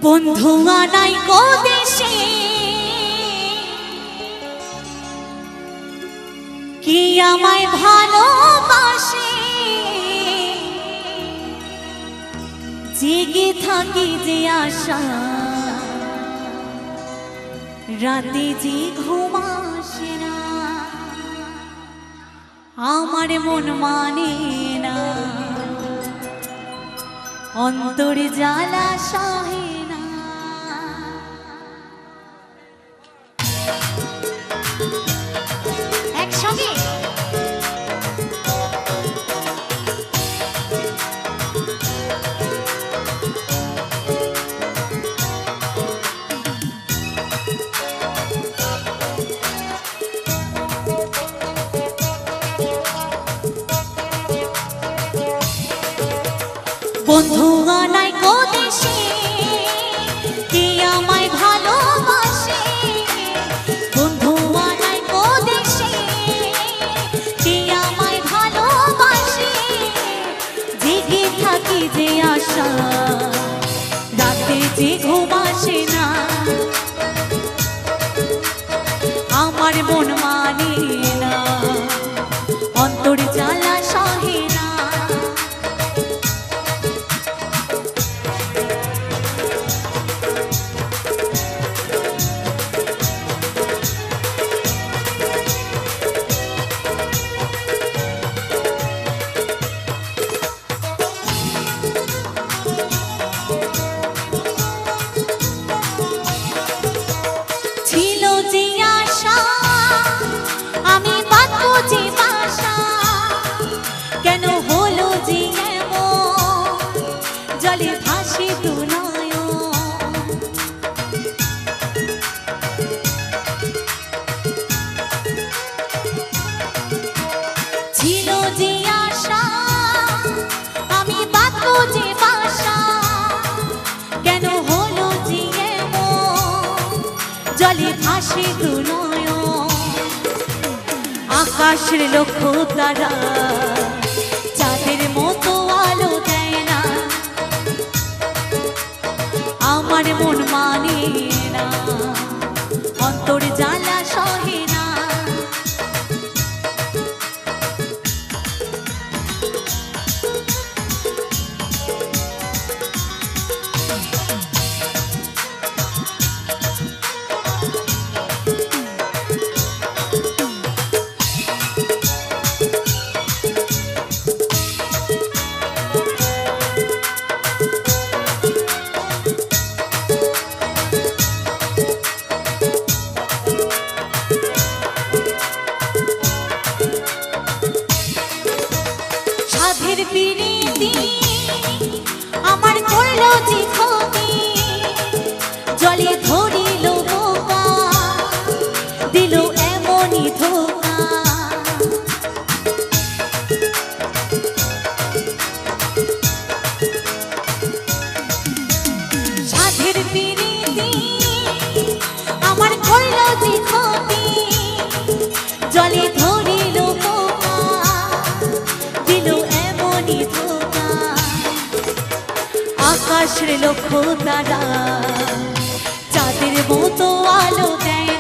বন্ধু আনাই গো দেশে কি আমায় ভালোবাসে, জেগে থাকি যে আশা রাতে যে ঘুম আসে না, আমার মন মানে না, অন্তর জ্বালা সহে না। একসঙ্গে বন্ধু আনাই গো দেশে কি আমায় ভালোবাসে, বন্ধু আনাই গো দেশে কি আমায় ভালোবাসে, জেগে থাকি যে আশা রাতে যে ঘুম আসে না, আমার মন মানে না, অন্তর জ্বালা সহে না। ছিল যে আশা আমি বাঁধবো যে বাসা, কেন হলো যে এমন জলে ভাসে দু নয়ন। ছিল যে আশা আমি বাঁধবো যে বাসা, কেন হলো যে এমন জলে ভাসে দু নয়ন। আকাশের লক্ষ্য তারা চাঁদের মতো আলো দেয় না, আমার মন মানে না, অন্তর জ্বালা সহে না। সাধের পিরিতি আমার করলো যে ক্ষতি, জলে ধরিল বোকা দিল এমনই ধোকা। সাধের পিরিতি আমার করলো যে ক্ষতি, জলে ধরিল বোকা দিল এমনই ধোকা। আকাশের লক্ষ্য তারা চাঁদের মতো আলো দেয়